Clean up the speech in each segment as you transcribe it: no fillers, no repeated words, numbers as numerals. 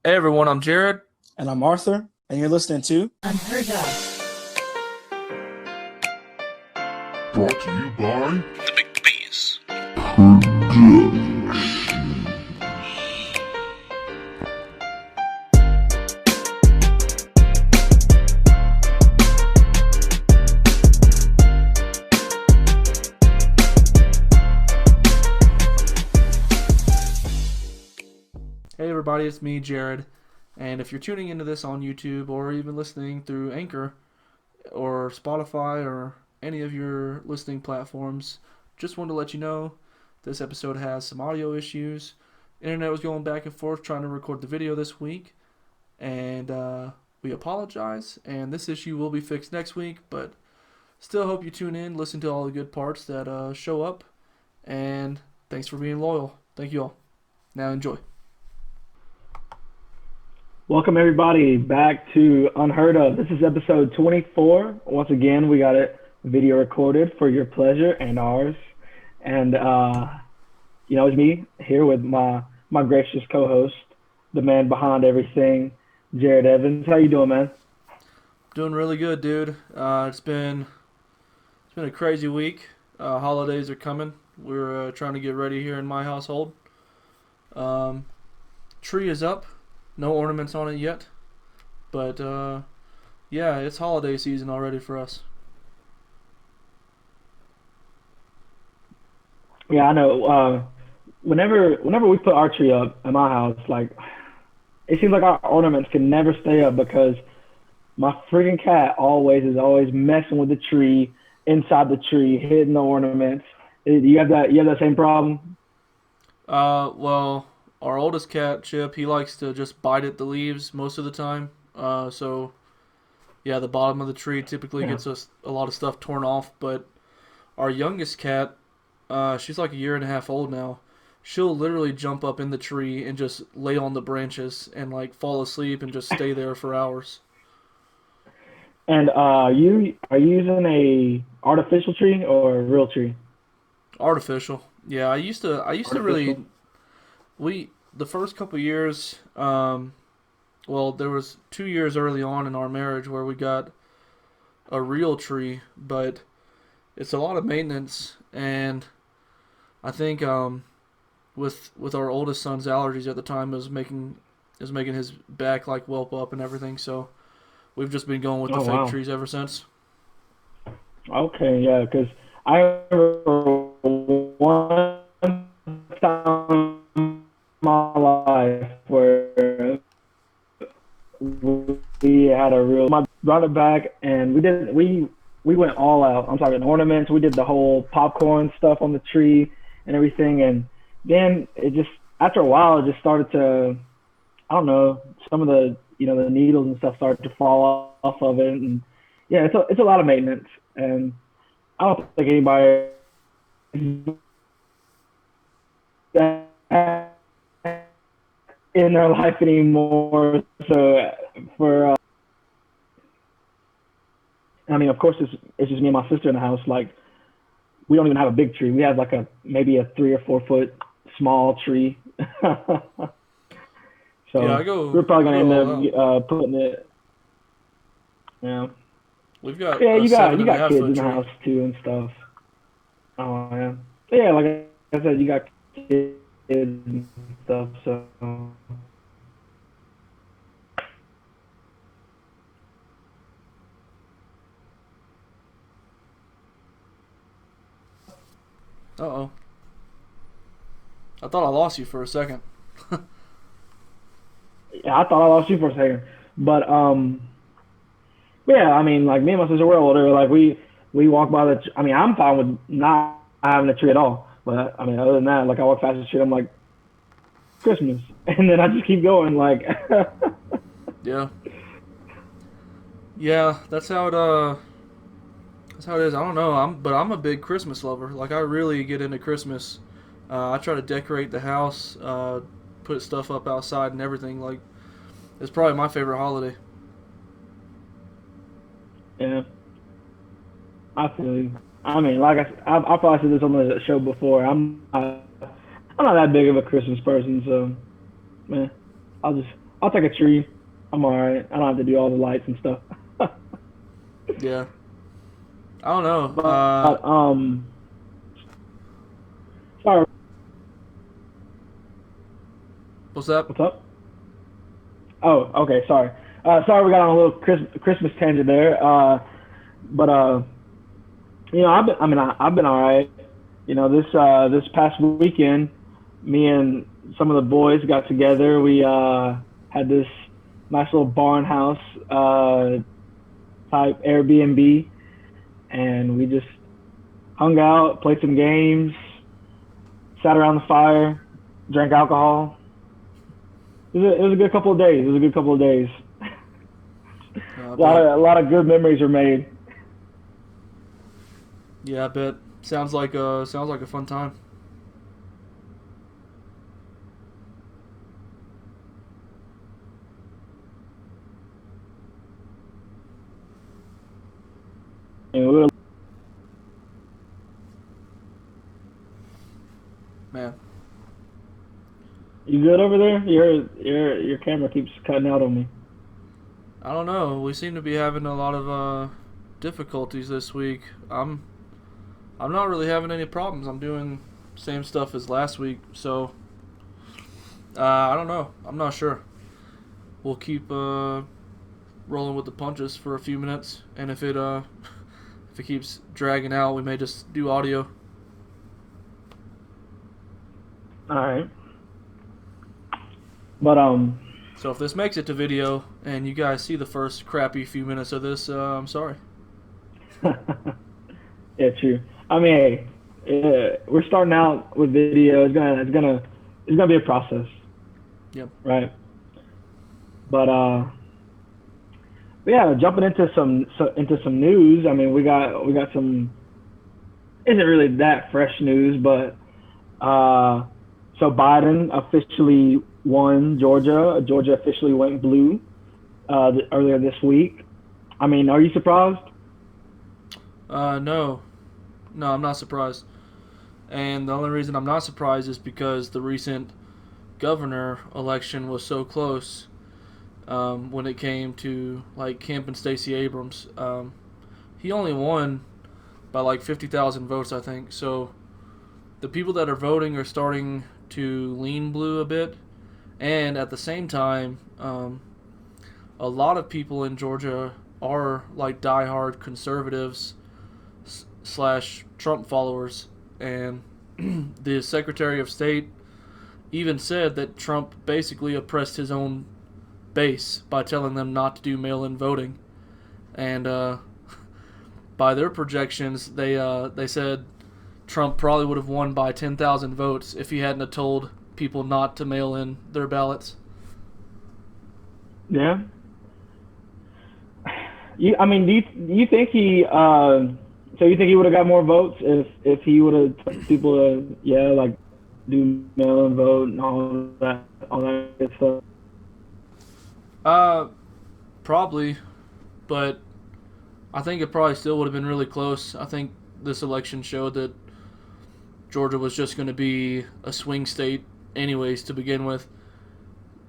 Hey everyone, I'm Jared. And I'm Arthur, and you're listening to Unheard of. Brought to you by Hey everybody, it's me, Jared. And if you're tuning into this on YouTube or even listening through Anchor or Spotify or any of your listening platforms, just wanted to let you know this episode has some audio issues. Internet was going back and forth trying to record the video this week, and we apologize. And this issue will be fixed next week, but still hope you tune in, listen to all the good parts that show up, and thanks for being loyal. Thank you all. Now enjoy. Welcome everybody back to Unheard of. This is episode 24. Once again, we got it video recorded for your pleasure and ours. And it's me here with my gracious co-host, the man behind everything, Jared Evans. How you doing, man? Doing really good, dude. It's been a crazy week. Holidays are coming. We're trying to get ready here in my household. Um, Tree is up. No ornaments on it yet, but yeah, it's holiday season already for us. Yeah, I know. Whenever we put our tree up at my house, like it seems like our ornaments can never stay up because my freaking cat always messing with the tree, inside the tree, hitting the ornaments. You have that? You have that same problem? Well, our oldest cat, Chip, he likes to just bite at the leaves most of the time. So yeah, the bottom of the tree typically Yeah. gets us a lot of stuff torn off. But our youngest cat, she's like a year and a half old now. She'll literally jump up in the tree and just lay on the branches and like fall asleep and just stay there for hours. And you are you using a artificial tree or a real tree? Artificial. Yeah, I used to really Artificial. we the first couple years, well, there was 2 years early on in our marriage where we got a real tree, but it's a lot of maintenance, and I think with our oldest son's allergies at the time, it was making his back like whelp up and everything. So we've just been going with the Oh fake wow. trees ever since. Okay, yeah, because I remember one time in my life where we had a real. I brought it back and we went all out. I'm talking ornaments. We did the whole popcorn stuff on the tree and everything, and then it just after a while it just started to I don't know some of the the needles and stuff started to fall off of it, and yeah, it's a lot of maintenance, and I don't think anybody in their life anymore. So for I mean, of course, it's just me and my sister in the house. Like we don't even have a big tree. We have like a maybe a 3 or 4 foot small tree. Yeah, So we're probably I gonna go end all out. up putting it. Yeah, We've got yeah. a seven You and a got half kids foot in the tree. house too and stuff. Oh yeah, yeah. Like I said, you got kids and stuff. So Uh oh, I thought I lost you for a second. yeah, I thought I lost you for a second, but yeah. I mean, like me and my sister, we're older. Like we walk by the. I mean, I'm fine with not having a tree at all. But I mean, other than that, like I walk past the tree, I'm like Christmas, and then I just keep going. Like Yeah, yeah, that's how it is. I don't know. I'm a big Christmas lover. Like I really get into Christmas. I try to decorate the house, put stuff up outside and everything. Like it's probably my favorite holiday. yeah, I feel you. I mean, like I probably said this on the show before. I'm not that big of a Christmas person, so man, I'll just I'll take a tree. I'm all right. I don't have to do all the lights and stuff. Yeah. I don't know. But sorry, What's that? what's up? Oh, okay. Sorry. Sorry, we got on a little Christmas tangent there. But you know, I've been all right. You know, this past weekend, me and some of the boys got together. We had this nice little barn house type Airbnb, and we just hung out, played some games, sat around the fire, drank alcohol. It was a good couple of days. I A bet. lot of good memories were made. Yeah, I bet. Sounds like a fun time. And we were, Man. you good over there? Your camera keeps cutting out on me. I don't know. We seem to be having a lot of difficulties this week. I'm not really having any problems. I'm doing same stuff as last week, so I don't know. I'm not sure. We'll keep rolling with the punches for a few minutes, and if it if it keeps dragging out, we may just do audio. All right. But So if this makes it to video and you guys see the first crappy few minutes of this, I'm sorry. yeah, true. I mean, hey, we're starting out with video. It's gonna be a process. Yep. Right. But yeah, jumping into some news. I mean, we got some. Isn't really that fresh news, but so Biden officially won Georgia. Georgia officially went blue earlier this week. I mean, are you surprised? No, I'm not surprised. And the only reason I'm not surprised is because the recent governor election was so close. When it came to like Kemp and Stacey Abrams, he only won by like 50,000 votes, I think. So the people that are voting are starting to lean blue a bit, and at the same time, a lot of people in Georgia are like diehard conservatives slash Trump followers, and the Secretary of State even said that Trump basically oppressed his own base by telling them not to do mail-in voting, and by their projections, they said Trump probably would have won by 10,000 votes if he hadn't have told people not to mail in their ballots. Yeah. I mean, do you think he? So you think he would have got more votes if he would have told people to like do mail-in vote and all that good stuff? Probably, but I think it probably still would have been really close. I think this election showed that Georgia was just going to be a swing state anyways to begin with.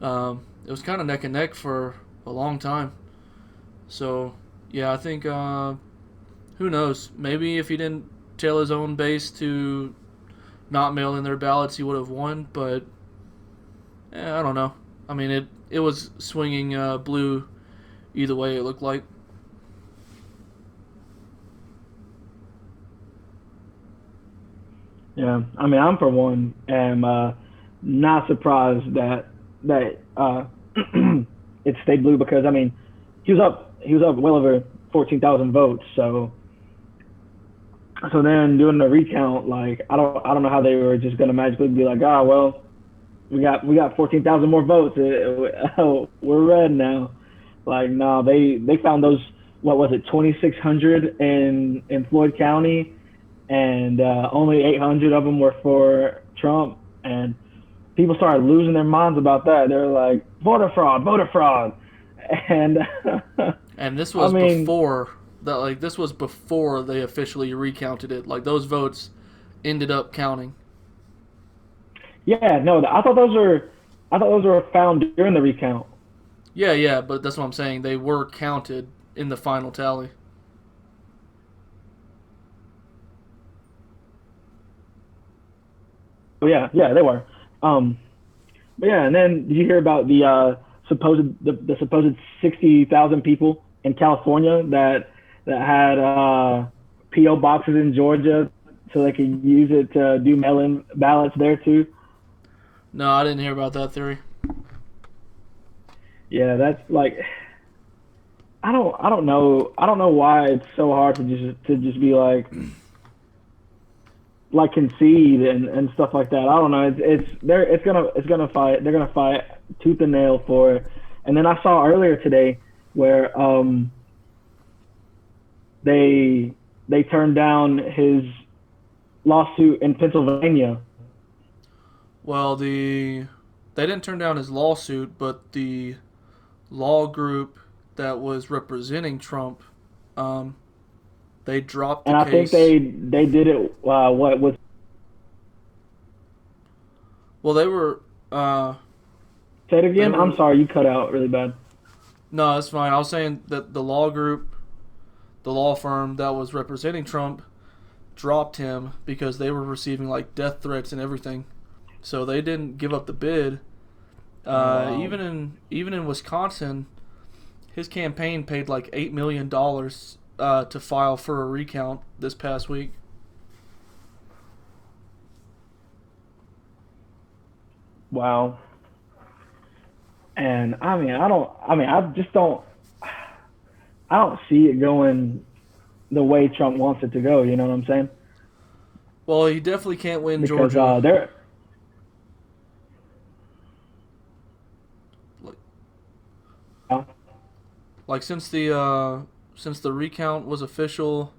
It was kind of neck and neck for a long time. So, yeah, I think, who knows? Maybe if he didn't tell his own base to not mail in their ballots, he would have won, but I don't know. I mean, it was swinging blue either way, it looked like. Yeah, I mean, I'm for one am not surprised that it stayed blue because I mean, he was up well over 14,000 votes. So then doing the recount, like I don't know how they were just gonna magically be like, ah, well, we got 14,000 more votes. We're red now. Like no, they found those, what was it, 2,600 in Floyd County, and only 800 of them were for Trump, and people started losing their minds about that. They're like, voter fraud, and And this was I mean, before that. Like this was before they officially recounted it. Like those votes ended up counting. yeah, no, I thought those were found during the recount. Yeah, but that's what I'm saying. They were counted in the final tally. Oh yeah, they were. Um, but yeah, and then did you hear about the supposed 60,000 people in California that had PO boxes in Georgia so they could use it to do mail-in ballots there too? No, I didn't hear about that theory. Yeah, that's like I don't know why it's so hard to just be like concede and stuff like that. I don't know. It's gonna fight. They're gonna fight tooth and nail for it. And then I saw earlier today where they turned down his lawsuit in Pennsylvania. Well, they didn't turn down his lawsuit, but the law group that was representing Trump, um, they dropped the And I think case. they did it. What was Well, they were. Uh, Say it they again? I'm were. sorry, you cut out really bad. No, it's fine. I was saying that the law group, the law firm that was representing Trump, dropped him because they were receiving like death threats and everything. So they didn't give up the bid. Oh wow. Even in Wisconsin, his campaign paid like $8 million to file for a recount this past week. Wow. And I just don't I don't see it going the way Trump wants it to go. You know what I'm saying? Well, he definitely can't win Because Georgia. they're Like, uh, like since the recount was official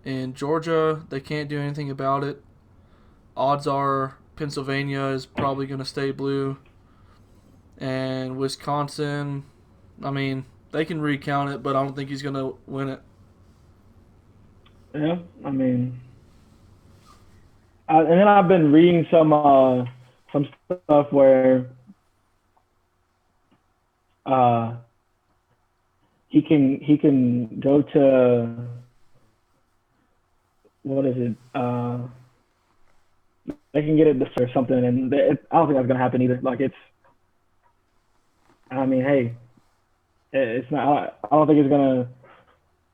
in Georgia, they can't do anything about it. Odds are Pennsylvania is probably going to stay blue, and Wisconsin. I mean, they can recount it, but I don't think he's going to win it. yeah. I mean, and then I've been reading some stuff where uh he can go to what is it? They can get it this or something, and I don't think that's gonna happen either. Like it's, I mean, hey, it's not. I don't think it's gonna.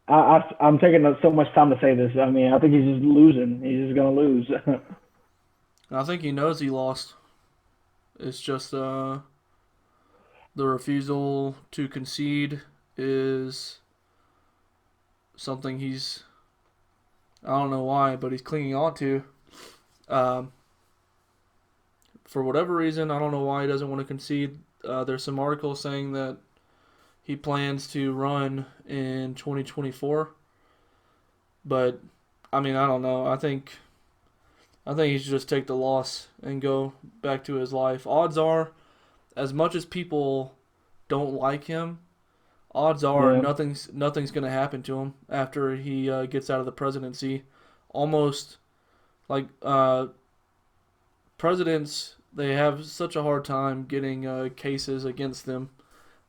I'm taking so much time to say this. I mean, I think he's just losing. He's just gonna lose. And I think he knows he lost. It's just the refusal to concede is something he's I don't know why, but he's clinging on to. Um, for whatever reason, I don't know why he doesn't want to concede. There's some articles saying that he plans to run in 2024, but I mean I don't know. I think he should just take the loss and go back to his life. Odds are, as much as people don't like him, odds are Yeah, nothing's gonna happen to him after he gets out of the presidency. Almost like presidents, they have such a hard time getting cases against them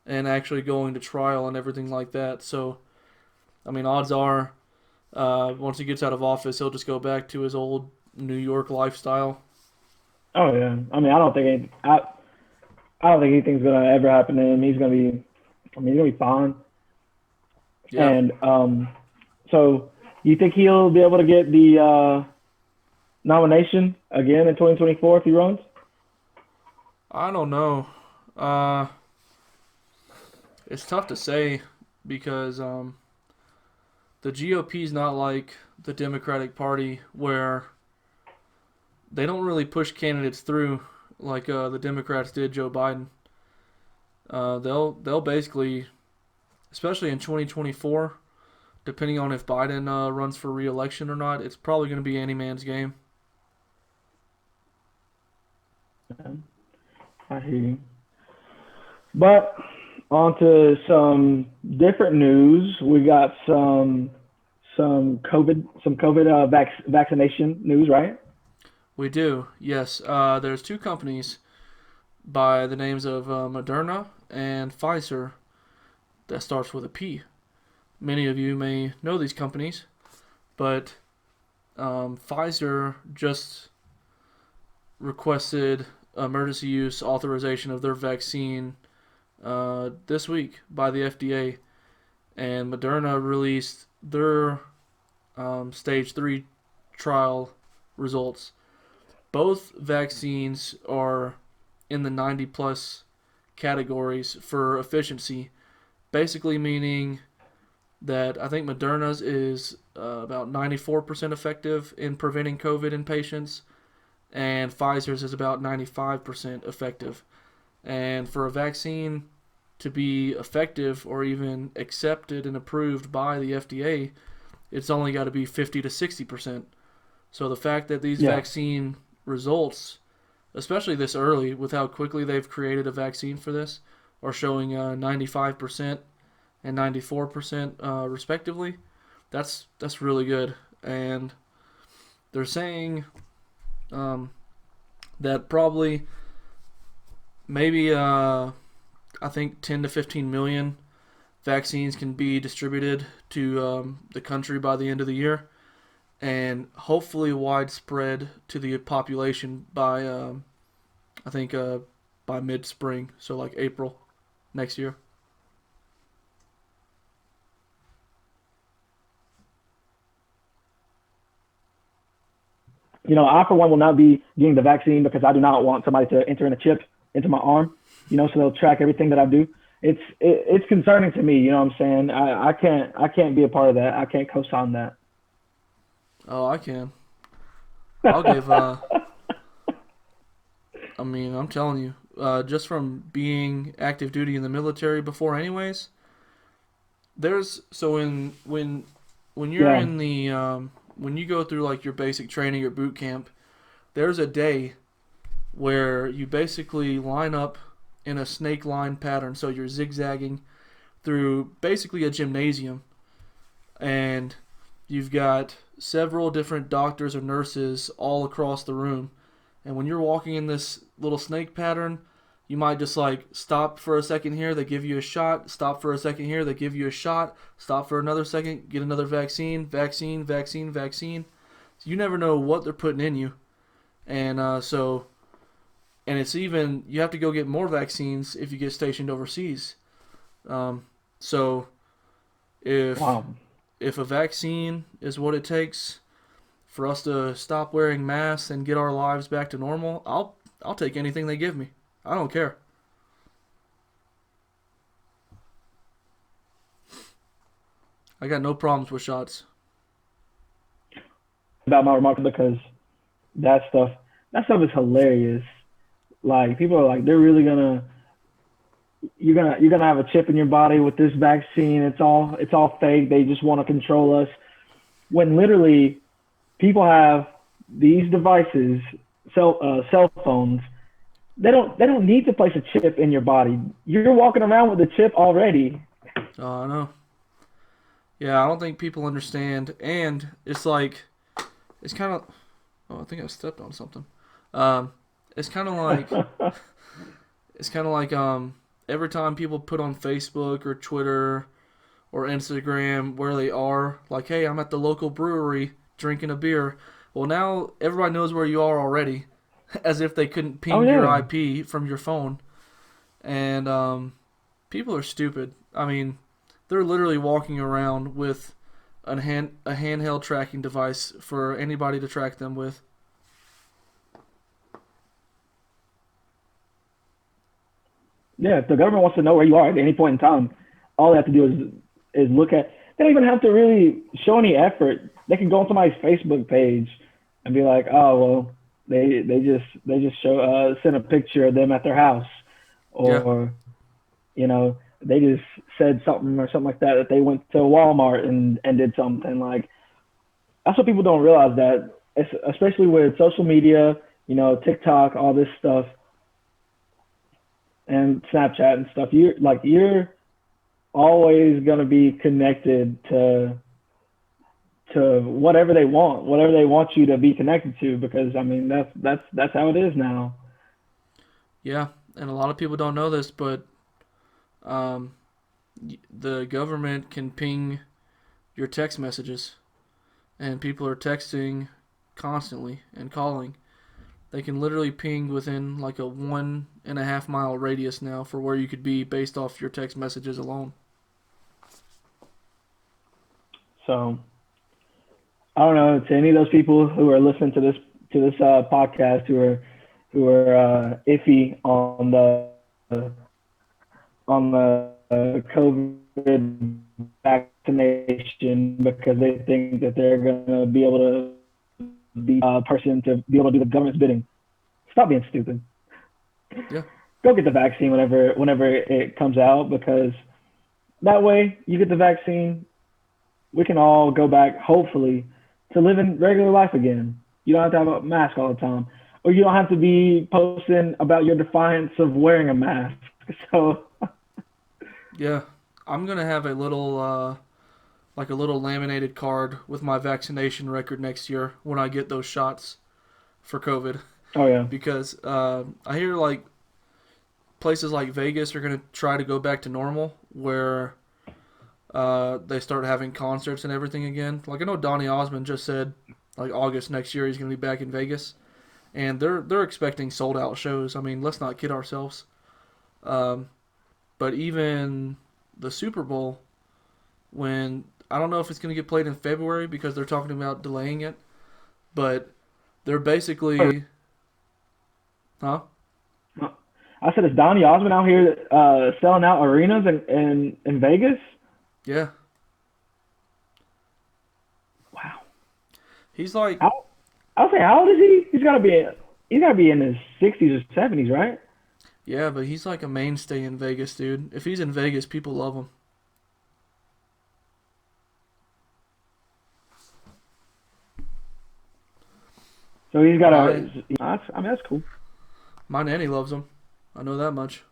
and actually going to trial and everything like that. So I mean, odds are once he gets out of office, he'll just go back to his old New York lifestyle. oh yeah. I mean, I don't think anything's gonna ever happen to him. He's gonna be. I mean, he's gonna be fine. Yeah, And so you think he'll be able to get the nomination again in 2024 if he runs? I don't know. Uh, it's tough to say because the GOP is not like the Democratic Party where they don't really push candidates through like the Democrats did Joe Biden. They'll basically, especially in 2024, depending on if Biden runs for re-election or not, it's probably going to be any man's game. I hear you. But on to some different news. We got some COVID vaccination news, right? We do, yes. There's two companies by the names of Moderna and Pfizer that starts with a P. Many of you may know these companies, but Pfizer just requested emergency use authorization of their vaccine this week by the FDA, and Moderna released their stage 3 trial results. Both vaccines are in the 90 plus categories for efficiency, basically meaning that I think Moderna's is about 94% effective in preventing COVID in patients, and Pfizer's is about 95% effective. And for a vaccine to be effective or even accepted and approved by the FDA, it's only got to be 50 to 60%. So the fact that these vaccine results, especially this early, with how quickly they've created a vaccine for this, are showing 95% and 94% respectively, that's really good. And they're saying that probably maybe I think 10 to 15 million vaccines can be distributed to the country by the end of the year, and hopefully widespread to the population by I think by mid-spring, so like April next year. I for one will not be getting the vaccine because I do not want somebody to enter in a chip into my arm. So they'll track everything that I do. It's concerning to me. You know what I'm saying? I can't be a part of that. I can't co-sign that. Oh, I can. I'll give. I mean, I'm telling you, just from being active duty in the military before, anyways. There's so when you're in the when you go through like your basic training or boot camp, there's a day where you basically line up in a snake line pattern. So you're zigzagging through basically a gymnasium, and you've got several different doctors or nurses all across the room. And when you're walking in this little snake pattern, you might just like stop for a second here, they give you a shot, stop for a second here, they give you a shot, stop for another second, get another vaccine. So you never know what they're putting in you. And and it's even, you have to go get more vaccines if you get stationed overseas. So if if a vaccine is what it takes for us to stop wearing masks and get our lives back to normal, I'll take anything they give me. I don't care. I got no problems with shots. About my remark because that stuff is hilarious. Like people are like they're really gonna you're gonna have a chip in your body with this vaccine. It's all fake. They just want to control us. When literally people have these devices, cell phones. They don't need to place a chip in your body. You're walking around with a chip already. Oh, I know. Yeah, I don't think people understand, and it's like, it's kind of. Oh, I think I stepped on something. It's kind of like, every time people put on Facebook or Twitter or Instagram where they are, like, hey, I'm at the local brewery drinking a beer. Well, now everybody knows where you are already, as if they couldn't ping your IP from your phone. And people are stupid. I mean, they're literally walking around with a handheld tracking device for anybody to track them with. Yeah, if the government wants to know where you are at any point in time, all they have to do is look at. They don't even have to really show any effort. They can go on somebody's Facebook page and be like, oh well, they just show send a picture of them at their house, or they just said something or something like that they went to Walmart and did something. Like that's what people don't realize, that especially with social media, TikTok, all this stuff, and Snapchat and stuff. You're always gonna be connected to whatever they want you to be connected to, because I mean that's how it is now. Yeah, and a lot of people don't know this, but the government can ping your text messages, and people are texting constantly and calling. They can literally ping within like a 1.5 mile radius now for where you could be based off your text messages alone. So I don't know, to any of those people who are listening to this podcast who are iffy on the COVID vaccination because they think that they're gonna be able to be a person to be able to do the government's bidding. Stop being stupid. Yeah. Go get the vaccine whenever it comes out, because that way you get the vaccine, we can all go back, hopefully, to living regular life again. You don't have to have a mask all the time, or you don't have to be posting about your defiance of wearing a mask. So Yeah, I'm gonna have a little like a little laminated card with my vaccination record next year when I get those shots for COVID. oh yeah, Because I hear like places like Vegas are gonna try to go back to normal, where they start having concerts and everything again. Like I know Donny Osmond just said like August next year he's gonna be back in Vegas, and they're expecting sold out shows. I mean, let's not kid ourselves. Um, but even the Super Bowl, when I don't know if it's gonna get played in February because they're talking about delaying it, but they're basically, huh? I said, is Donny Osmond out here selling out arenas in Vegas? Yeah, Wow. he's like, I'll say, how old is he? He's gotta be in his 60s or 70s, right? yeah, but he's like a mainstay in Vegas, dude. If he's in Vegas, people love him. So he's got Right. I mean, that's cool. My nanny loves him. I know that much.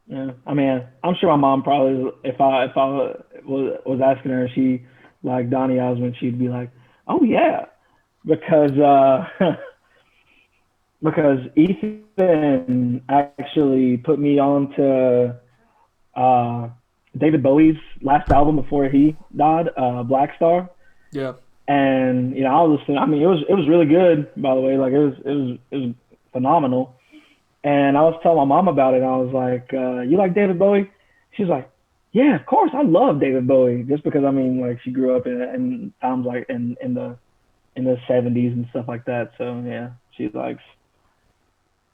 Yeah, I mean, I'm sure my mom probably, if I was asking her if she liked Donny Osmond, she'd be like, "Oh yeah," because because Ethan actually put me on to David Bowie's last album before he died, Black Star, Yeah, and I was listening. I mean, it was really good, by the way. Like it was phenomenal. And I was telling my mom about it, and I was like, "You like David Bowie?" She's like, "Yeah, of course, I love David Bowie." Just because, I mean, like, she grew up in times like in the '70s and stuff like that. So yeah, she likes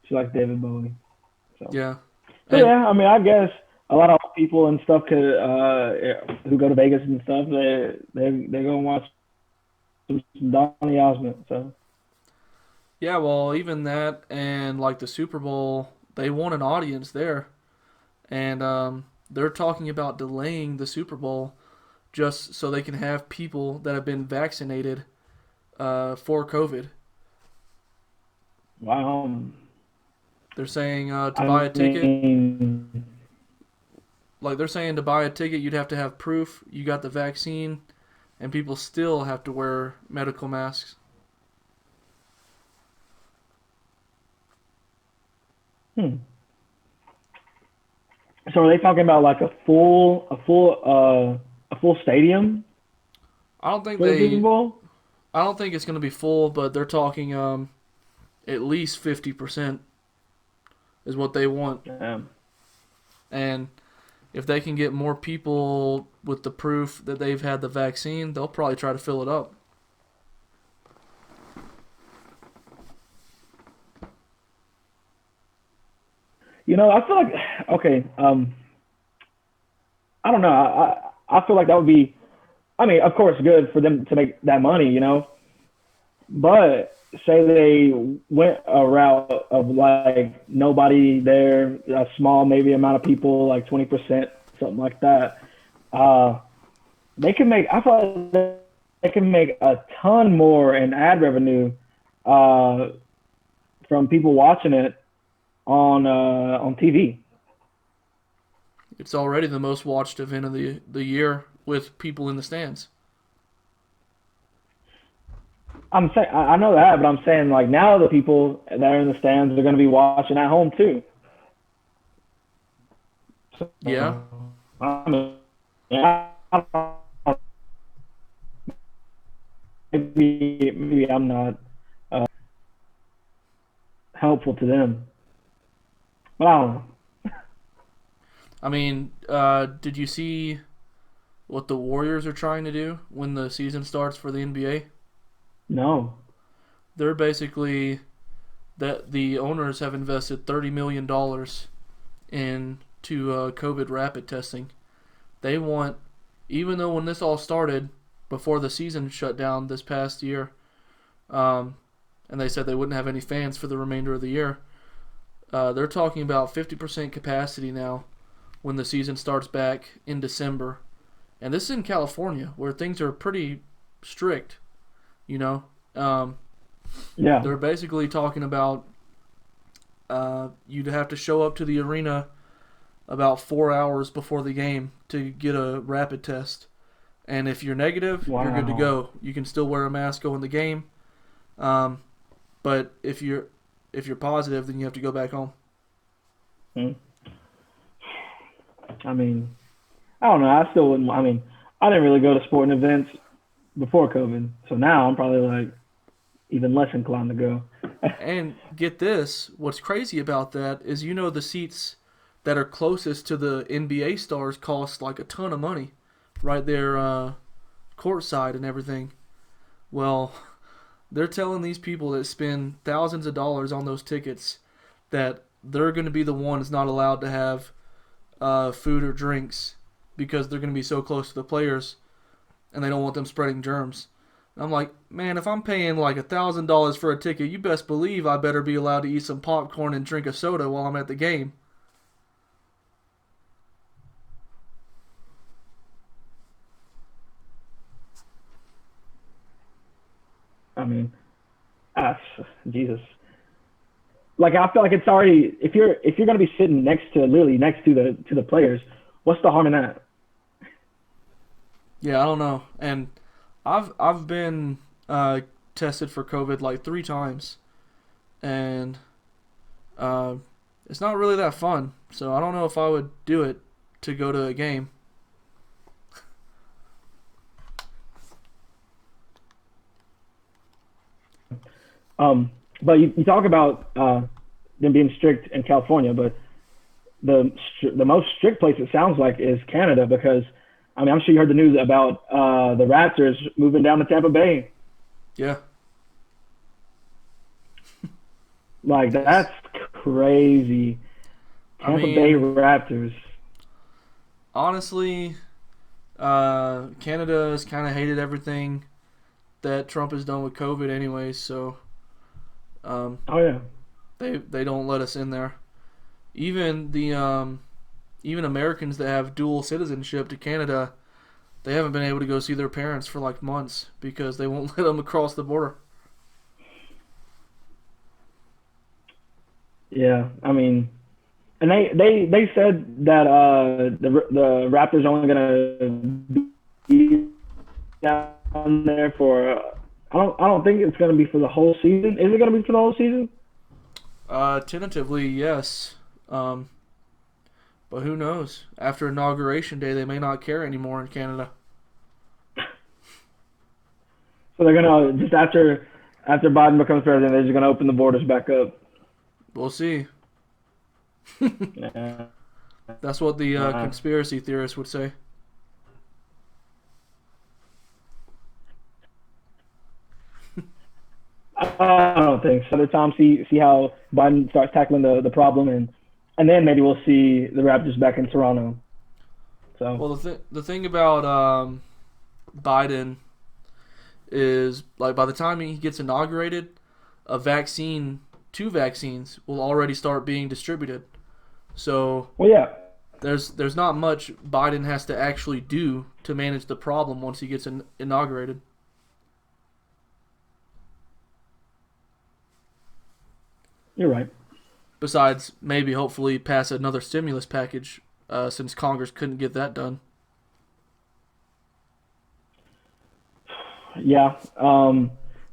David Bowie. So, yeah. so And yeah, I mean, I guess a lot of people and stuff could who go to Vegas and stuff, they go and watch some Donny Osmond. So yeah, well, even that and like the Super Bowl, they want an audience there, and they're talking about delaying the Super Bowl just so they can have people that have been vaccinated for COVID. wow, They're saying to I buy a ticket, mean. like they're saying to buy a ticket, you'd have to have proof you got the vaccine, and people still have to wear medical masks. Hmm. So are they talking about like a full stadium I don't think for the Super they. Bowl? I don't think it's going to be full, but they're talking at least 50% is what they want. Yeah. And if they can get more people with the proof that they've had the vaccine, they'll probably try to fill it up. I feel like okay. I don't know. I feel like that would be. I mean, of course, good for them to make that money. But say they went a route of like nobody there, a small maybe amount of people, like 20%, something like that. They can make. I feel like they can make a ton more in ad revenue from people watching it on TV. It's already the most watched event of the year with people in the stands. I'm saying I know that, but I'm saying like now the people that are in the stands are going to be watching at home too. So, Yeah. I mean, yeah, I don't know, maybe I'm not helpful to them, but I don't know. I mean, did you see what the Warriors are trying to do when the season starts for the NBA? No. They're basically that the owners have invested $30 million into COVID rapid testing. They want, even though when this all started before the season shut down this past year, and they said they wouldn't have any fans for the remainder of the year, they're talking about 50% capacity now when the season starts back in December. And this is in California where things are pretty strict, you know. Yeah. They're basically talking about you'd have to show up to the arena about 4 hours before the game to get a rapid test. And if you're negative, you're good to Wow. go. You can still wear a mask going the game. But if you're positive, then you have to go back home. Hmm. I mean, I don't know. I still wouldn't. I mean, I didn't really go to sporting events before COVID, so now I'm probably like even less inclined to go. And get this, what's crazy about that is the seats that are closest to the NBA stars cost like a ton of money, right there, courtside and everything. Well, they're telling these people that spend thousands of dollars on those tickets that they're going to be the ones not allowed to have food or drinks because they're going to be so close to the players and they don't want them spreading germs. And I'm like, man, if I'm paying like $1,000 for a ticket, you best believe I better be allowed to eat some popcorn and drink a soda while I'm at the game. I mean, ah, Jesus. Like I feel like it's already if you're gonna be sitting literally next to the players, what's the harm in that? Yeah, I don't know. And I've been tested for COVID like 3 times, and uh, it's not really that fun. So I don't know if I would do it to go to a game. But you talk about them being strict in California, but the most strict place it sounds like is Canada because I mean I'm sure you heard the news about the Raptors moving down to Tampa Bay. Yeah. Like that's crazy. I Tampa Bay mean, Raptors. honestly, Canada has kind of hated everything that Trump has done with COVID, anyways. So Oh yeah. they don't let us in there. Even the even Americans that have dual citizenship to Canada, they haven't been able to go see their parents for like months because they won't let them across the border. Yeah. I mean, and they said that the Raptors are only gonna be down there for. I don't think it's gonna be for the whole season. Is it gonna be for the whole season? Tentatively, yes. But who knows? After Inauguration Day, they may not care anymore in Canada. So they're gonna just after Biden becomes president, they're just gonna open the borders back up. We'll see. Yeah. That's what the Uh, conspiracy theorists would say. I don't think so. Other time, see how Biden starts tackling the problem, and then maybe we'll see the Raptors back in Toronto. So Well, the thing about Biden is like by the time he gets inaugurated, two vaccines will already start being distributed. So well, yeah, there's not much Biden has to actually do to manage the problem once he gets inaugurated. you're right. Besides, maybe hopefully pass another stimulus package since Congress couldn't get that done. Yeah.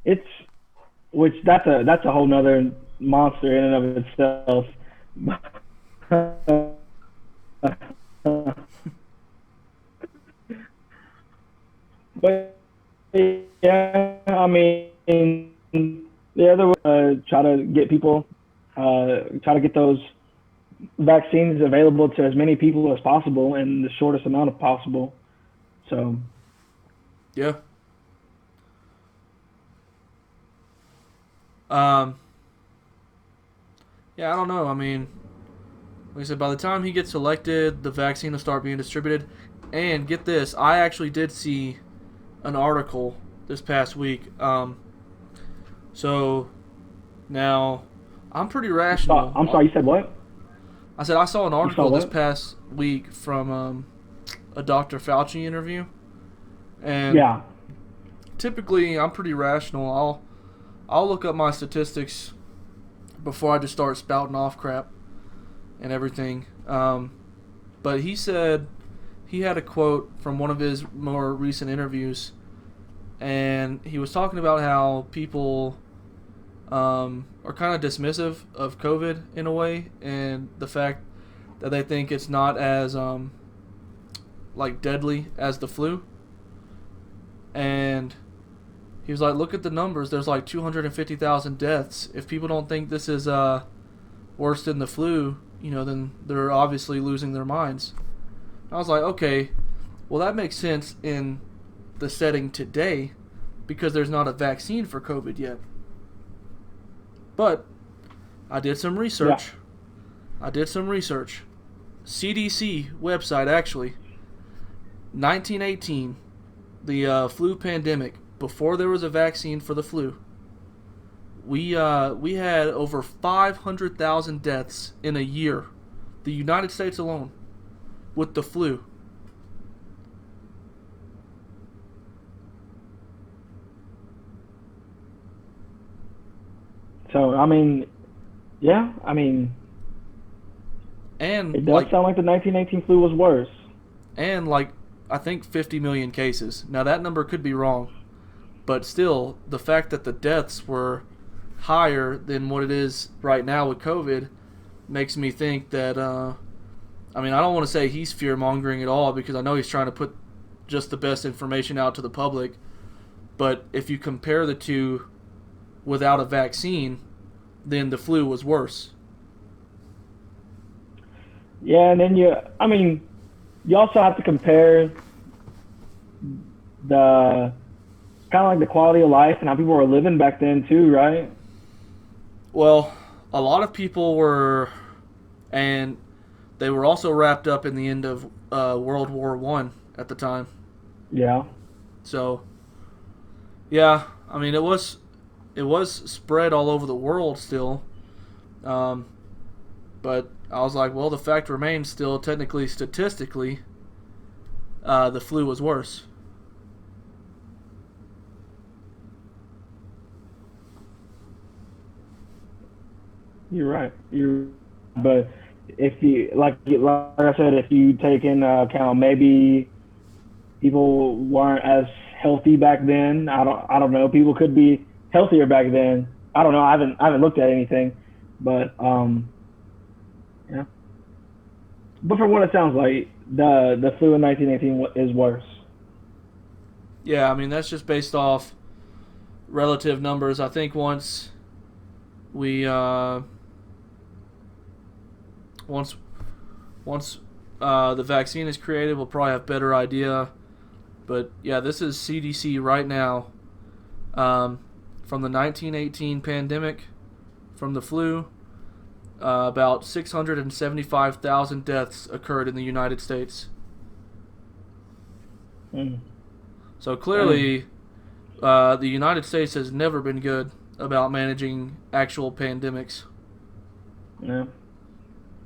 it's which that's a whole nother monster in and of itself. But yeah, I mean, the other try to get people, try to get those vaccines available to as many people as possible in the shortest amount of possible. So Yeah. Um. Yeah, I don't know. I mean, like I said, by the time he gets elected, the vaccine will start being distributed. And get this, I actually did see an article this past week. So now I'm pretty rational. I'm sorry, you said what? I said I saw an article this what? past week from a Dr. Fauci interview, and Yeah. typically I'm pretty rational. I'll look up my statistics before I just start spouting off crap and everything. But he said he had a quote from one of his more recent interviews, and he was talking about how people are kind of dismissive of COVID in a way, and the fact that they think it's not as like deadly as the flu. And he was like, look at the numbers. There's like 250,000 deaths. If people don't think this is worse than the flu, then they're obviously losing their minds. I was like, okay, well that makes sense in the setting today because there's not a vaccine for COVID yet. But I did some research. CDC website, actually. 1918, the flu pandemic, before there was a vaccine for the flu, we had over 500,000 deaths in a year, the United States alone, with the flu. So I mean, yeah, I mean, And it does sound like the 1918 flu was worse. And like I think 50 million cases. Now that number could be wrong, but still the fact that the deaths were higher than what it is right now with COVID makes me think that I mean, I don't want to say he's fear-mongering at all because I know he's trying to put just the best information out to the public, but if you compare the two without a vaccine, then the flu was worse. Yeah, and then you also have to compare the kind of like the quality of life and how people were living back then too, right? Well, a lot of people were, and they were also wrapped up in the end of World War I at the time. Yeah. So, yeah, I mean, it was spread all over the world still. But I was like, well, the fact remains still, technically, statistically, the flu was worse. You're right. But if you like I said, if you take into account maybe people weren't as healthy back then. I don't know. People could be healthier back then. I don't know. I haven't looked at anything, but yeah. But from what it sounds like, the flu in 1918 is worse. Yeah, I mean that's just based off relative numbers. I think once the vaccine is created, we'll probably have a better idea. But yeah, this is CDC right now. From the 1918 pandemic, from the flu, about 675,000 deaths occurred in the United States. Mm. So clearly, the United States has never been good about managing actual pandemics. No,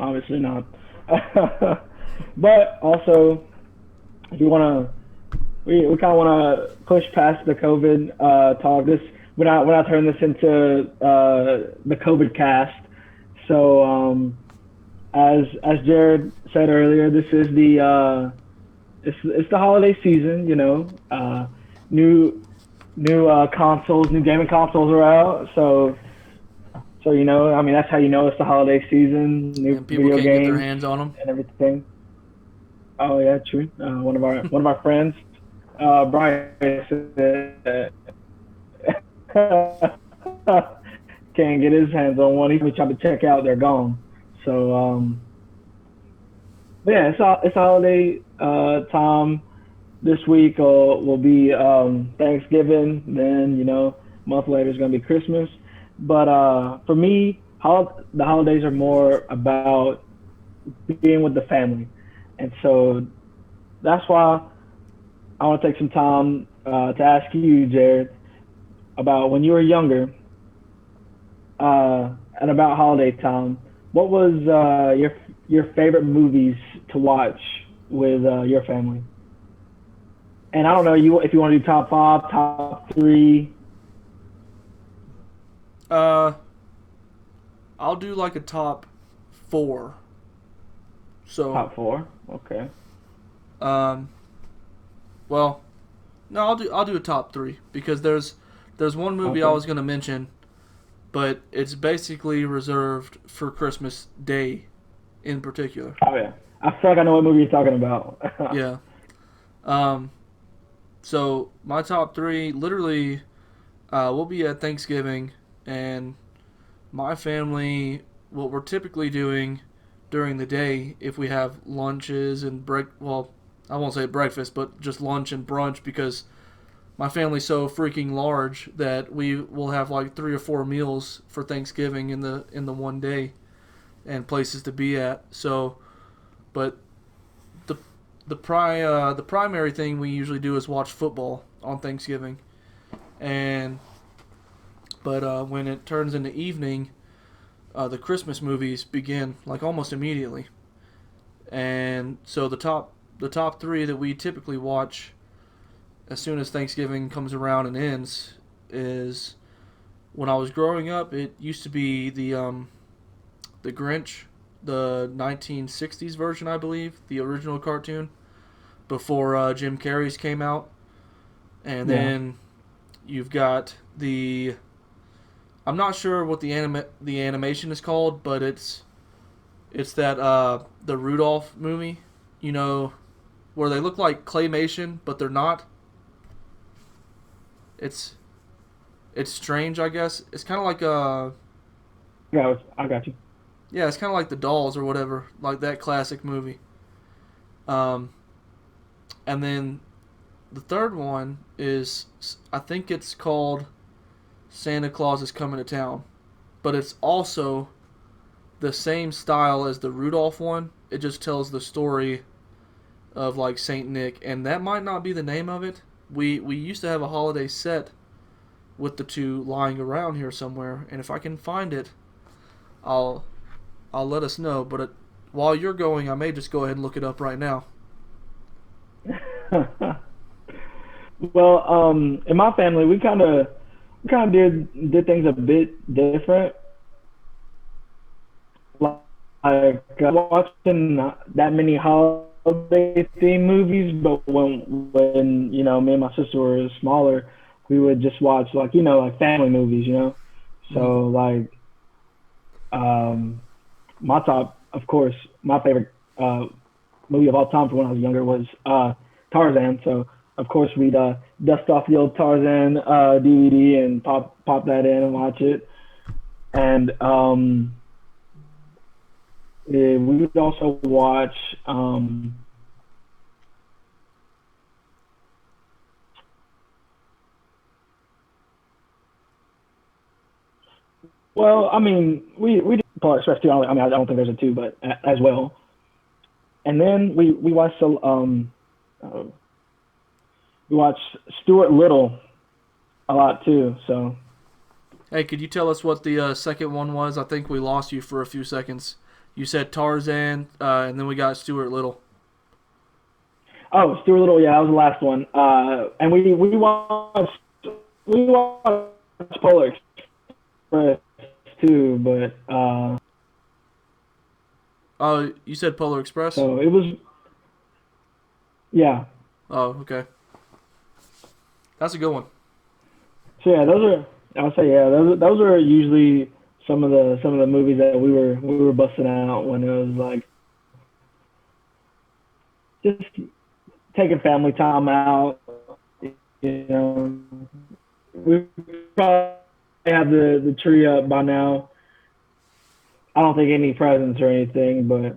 obviously not. But also, if you want to, we kind of want to push past the COVID talk. When I turn this into the COVID cast. So as Jared said earlier, this is the it's the holiday season. New new consoles, new gaming consoles are out. So you know, I mean, that's how you know it's the holiday season. New And people video can't get their games hands on them. and everything. Oh yeah, true. One of our friends, Brian, said, can't get his hands on one. He's been trying to check out. They're gone. So but yeah, it's a holiday time. This week will be Thanksgiving. Then a month later is gonna be Christmas. But for me, the holidays are more about being with the family, and so that's why I want to take some time to ask you, Jared, about when you were younger and about holiday time. What was your favorite movies to watch with your family? And I don't know if you want to do top five, top three. Uh, I'll do like a top four. So, Top four. Okay. um, well, no, I'll do a top three because there's one movie I Okay. was gonna mention, but it's basically reserved for Christmas Day, in particular. Oh yeah. I feel like I know what movie you're talking about. Yeah. Um. So my top three, literally, we'll be at Thanksgiving, and my family, what we're typically doing during the day, if we have lunches and well, I won't say breakfast, but just lunch and brunch, because my family's so freaking large that we will have like 3 or 4 meals for Thanksgiving in the one day, and places to be at. So, but the the primary thing we usually do is watch football on Thanksgiving, and but when it turns into evening, the Christmas movies begin like almost immediately, and so the top three that we typically watch as soon as Thanksgiving comes around and ends is, when I was growing up, it used to be the Grinch, the 1960s version, I believe, the original cartoon before Jim Carrey's came out, and Yeah. then you've got the, I'm not sure what the animation is called, but it's that the Rudolph movie, you know, where they look like claymation but they're not. It's it's strange, I guess. It's kind of like I got you. yeah, it's kind of like the Dolls or whatever, like that classic movie. Um, and then the third one is, I think it's called Santa Claus is Coming to Town, but it's also the same style as the Rudolph one. It just tells the story of like Saint Nick, and that might not be the name of it. We used to have a holiday set with the two lying around here somewhere, and if I can find it, I'll I'll let us know. But while you're going, I may just go ahead and look it up right now. Well, in my family, we kind of did things a bit different. Like watching that many holiday themed movies, but when me and my sister were smaller, we would just watch like family movies. Mm. So like um, my top, of course, my favorite movie of all time for when I was younger was Tarzan. So of course we'd dust off the old Tarzan DVD and pop that in and watch it. And we would also watch well, I mean, we did Polar Express too. I mean, I don't think there's a two, but as well. And then we watched uh, we watched Stuart Little a lot too. So Hey, could you tell us what the second one was? I think we lost you for a few seconds. You said Tarzan, and then we got Stuart Little. oh, Stuart Little, yeah, that was the last one. And we watched Polar Express too, but Oh, you said Polar Express? so it was yeah. Oh, okay. That's a good one. So yeah, I'll say yeah, those are usually some of the movies that we were busting out when it was like just taking family time out. You know, we probably have the tree up by now. I don't think any presents or anything, but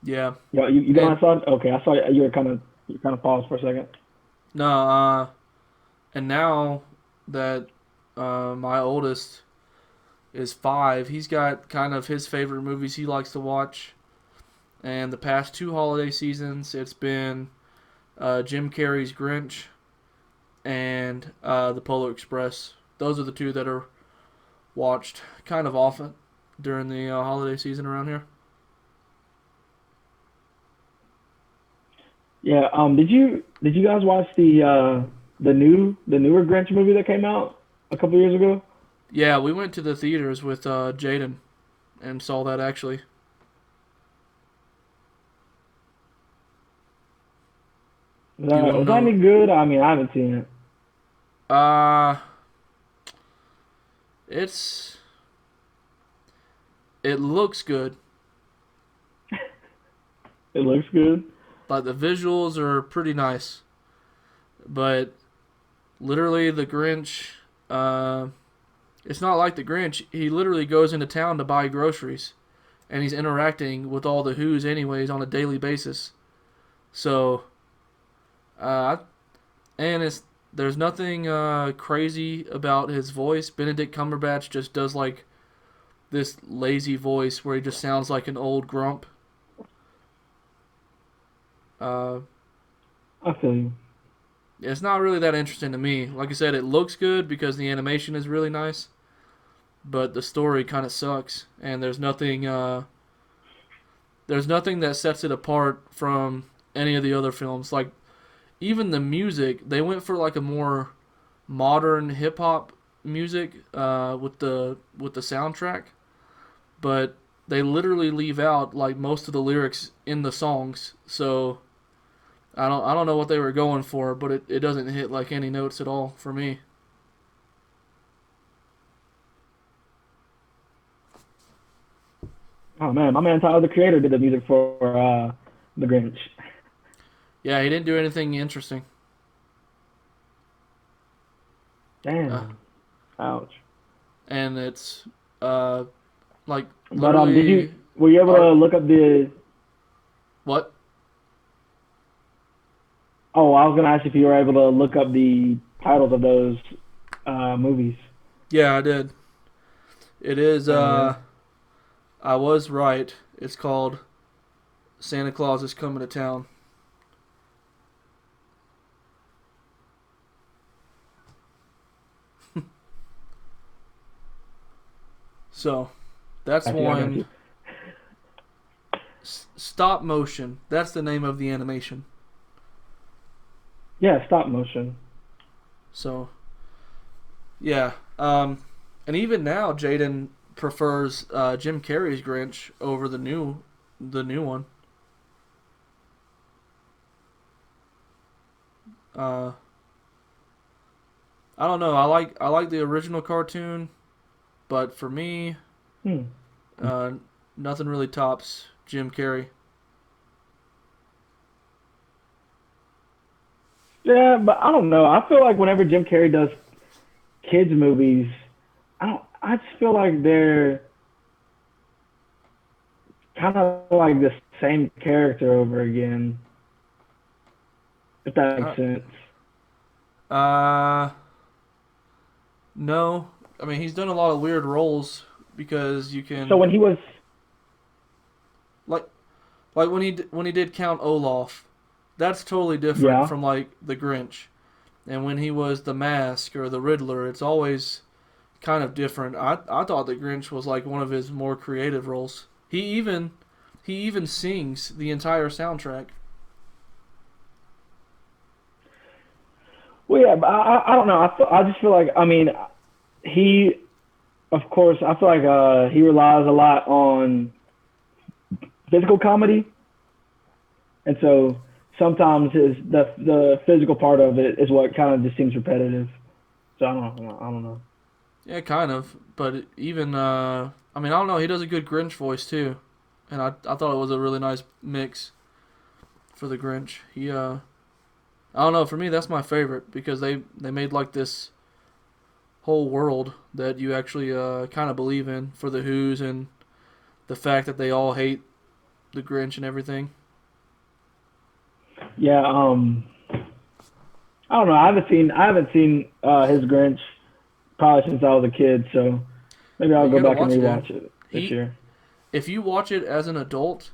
Yeah, you and got my son? Okay, I saw you kind of paused for a second. no, and now that my oldest is 5, he's got kind of his favorite movies he likes to watch. And the past 2 holiday seasons, it's been Jim Carrey's Grinch and The Polar Express. Those are the two that are watched kind of often during the holiday season around here. Yeah. Did you guys watch the newer Grinch movie that came out a couple years ago? Yeah, we went to the theaters with Jaden and saw that actually. Was You that, want to was that know? any good? I mean, I haven't seen it. Uh, it's it looks good. It looks good. Like the visuals are pretty nice, but literally the Grinch. Uh, it's not like the Grinch. He literally goes into town to buy groceries, and he's interacting with all the Who's anyways on a daily basis. So, uh, and it's there's nothing crazy about his voice. Benedict Cumberbatch just does like this lazy voice where he just sounds like an old grump. Uh, I feel you. it's not really that interesting to me. Like I said, it looks good because the animation is really nice, but the story kind of sucks, and there's nothing that sets it apart from any of the other films. Like even the music, they went for like a more modern hip hop music with the soundtrack, but they literally leave out like most of the lyrics in the songs. So I don't know what they were going for, but it doesn't hit like any notes at all for me. Oh man, my man Tyler the Creator did the music for the Grinch. Yeah, he didn't do anything interesting. Uh, Damn. Ouch. and it's uh like But literally were you able to art. look up the? What? Oh, I was gonna ask if you were able to look up the titles of those movies. Yeah, I did. It is Oh yeah. I was right. It's called Santa Claus is Coming to Town. So, that's I got you. one. Stop motion. That's the name of the animation. Yeah, stop motion. So, yeah. And even now, Jaden prefers Jim Carrey's Grinch over the new one. Uh, I don't know. I like the original cartoon, but for me, Hmm. uh, nothing really tops Jim Carrey. Yeah, but I don't know. I feel like whenever Jim Carrey does kids movies, I don't. I just feel like they're kind of like the same character over again. If that makes Uh, sense. uh, no. I mean, he's done a lot of weird roles because you So can when he was, like like when he did Count Olaf, that's totally different yeah, from like the Grinch. And when he was the Mask or the Riddler, it's always kind of different. I thought the Grinch was like one of his more creative roles. He even sings the entire soundtrack. well, yeah, but I don't know. I just feel like I mean he, of course, I feel like he relies a lot on physical comedy, and so sometimes the physical part of it is what kind of just seems repetitive. So I don't know. Yeah, kind of. But even I mean, I don't know. He does a good Grinch voice too, and I thought it was a really nice mix for the Grinch. I don't know. For me, that's my favorite because they made like this whole world that you actually kind of believe in for the Who's and the fact that they all hate the Grinch and everything. Yeah, I don't know. I haven't seen his Grinch probably since I was a kid, so maybe Well, I'll you go gotta back and watch it, dude. rewatch it this He year. If you watch it as an adult,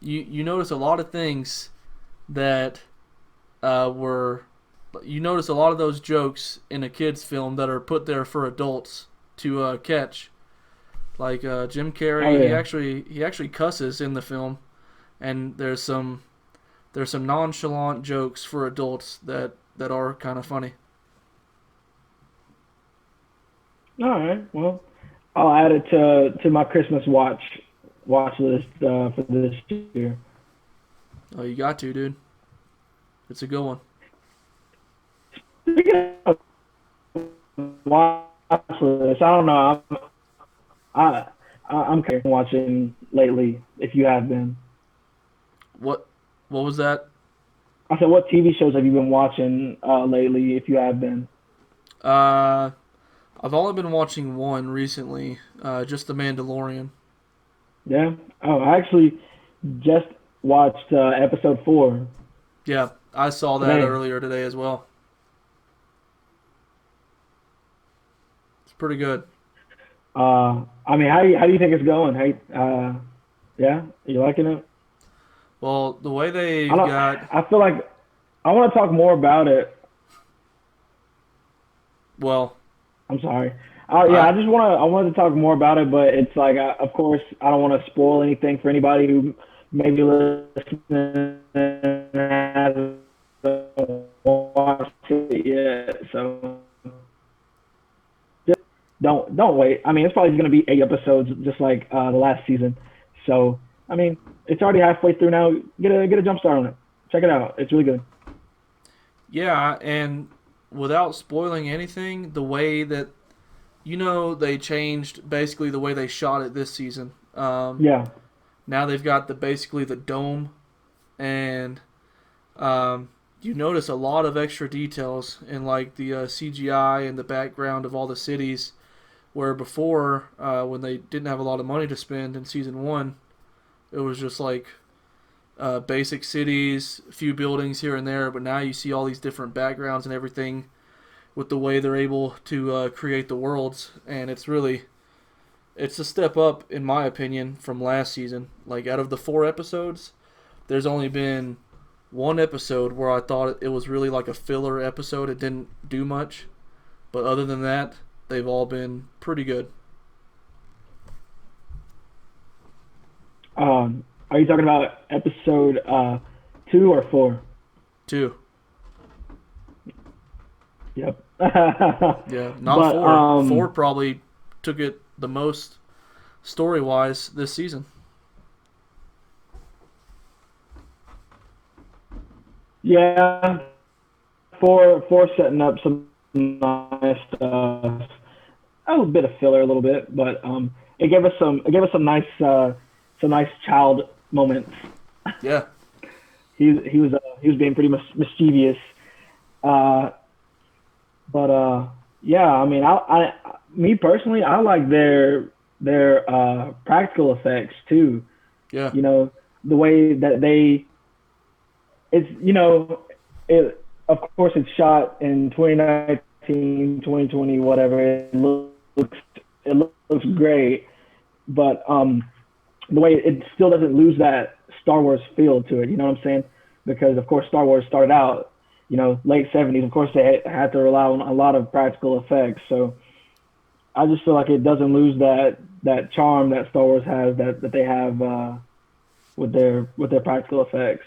you notice a lot of things that were you notice a lot of those jokes in a kids film that are put there for adults to catch. Like Jim Oh Carrey, yeah. he actually cusses in the film, and there's some nonchalant jokes for adults that are kind of funny. All right. Well, I'll add it to my Christmas watch list for this year. Oh, you got to, dude. It's a good one. Speaking of watch list, I don't know. I I'm kind of watching lately. If you have been, What what was that? I said, what TV shows have you been watching lately? If you have been, Uh, I've only been watching one recently, just The Mandalorian. yeah. Oh, I actually just watched episode 4 Yeah, I saw that today. earlier today as well. It's pretty good. I mean, how do you think it's going? Yeah, you liking it? Well, the way I they've don't. got, I feel like I want to talk more about it. well, I'm sorry. Yeah, I I wanted to talk more about it, but it's like, of course, I don't want to spoil anything for anybody who maybe listening and hasn't watched it yet. So just don't wait. I mean, it's probably going to be 8 episodes, just like the last season. So I mean, it's already halfway through now. Get a jump start on it. Check it out. It's really good. yeah, and without spoiling anything, the way that they changed basically the way they shot it this season. Yeah. Now they've got the basically the dome, and you notice a lot of extra details in like the CGI and the background of all the cities. Where before, when they didn't have a lot of money to spend in season one, it was just like basic cities, a few buildings here and there. But now you see all these different backgrounds and everything with the way they're able to create the worlds, and it's a step up in my opinion from last season. Like out of the 4 episodes, there's only been one episode where I thought it was really like a filler episode. It didn't do much, but other than that, they've all been pretty good. Are you talking about episode 2 or 4? Two, Yep. yeah, not But four. Four probably took it the most story wise this season. yeah, four setting up some nice a little bit of filler, a little bit, but it gave us some nice child moments. Yeah, He was being pretty mischievous, uh, but yeah, I mean, me personally, I like their practical effects too. yeah, You know, the way that it's it of course it's shot in 2019, 2020, whatever. Looks it looks great, but the way it still doesn't lose that Star Wars feel to it. You know what I'm saying? Because of course Star Wars started out, late 70s. Of course they had to rely on a lot of practical effects. So I just feel like it doesn't lose that charm that Star Wars has that they have with their practical effects.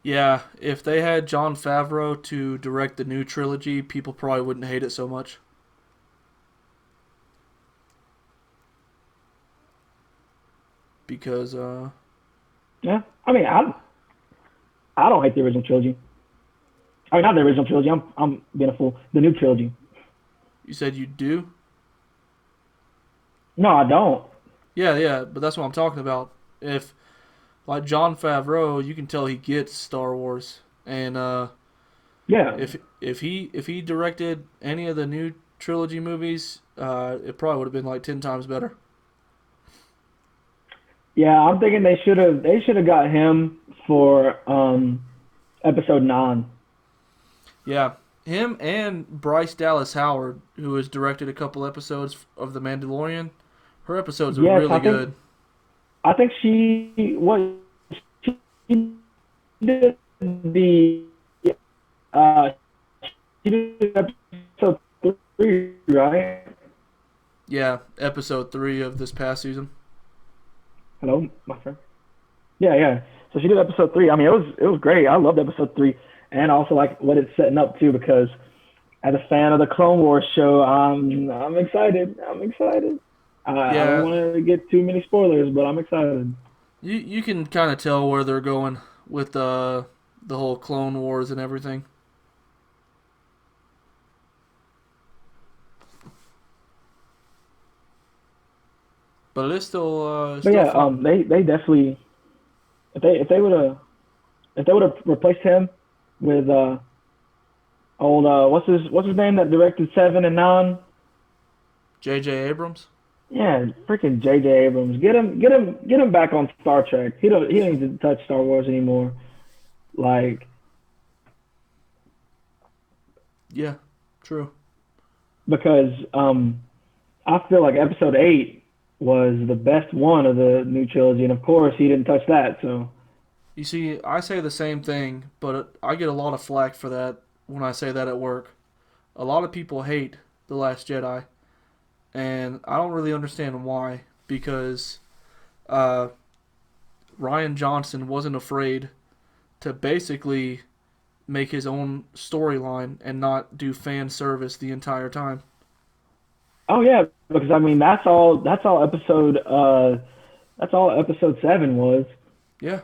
yeah. If they had Jon Favreau to direct the new trilogy, people probably wouldn't hate it so much because Yeah, I mean, I don't hate the original trilogy. I mean, not the original trilogy. I'm being a fool. The new trilogy. You said you do? No, I don't. Yeah, yeah, but that's what I'm talking about. If like John Favreau, you can tell he gets Star Wars, and Yeah. if he directed any of the new trilogy movies, it probably would have been like 10 times better. Yeah, I'm thinking they should have got him for episode 9. Yeah, him and Bryce Dallas Howard, who has directed a couple episodes of The Mandalorian. Her episodes are Yes, really good. I think she did the uh she did episode 3, right? Yeah, episode 3 of this past season. Hello, my friend. Yeah, yeah. So she did episode 3. I mean, it was great. I loved episode 3, and also like what it's setting up to, because as a fan of the Clone Wars show, I'm excited. I'm excited. I Yeah, don't want to get too many spoilers, but I'm excited. you can kind of tell where they're going with the whole Clone Wars and everything. But it is But still yeah, fun. they definitely, if they would have replaced him with old what's his name that directed 7 and 9. J.J. Abrams. Yeah, freaking J.J. Abrams. Get him back on Star Trek. He don't need to touch Star Wars anymore. Like, Yeah, true. because I feel like episode 8 was the best one of the new trilogy, and of course he didn't touch that. So You see, I say the same thing, but I get a lot of flack for that when I say that at work. A lot of people hate The Last Jedi, and I don't really understand why, because uh, Ryan Johnson wasn't afraid to basically make his own storyline and not do fan service the entire time. oh yeah, because I mean that's all episode 7 was. Yeah,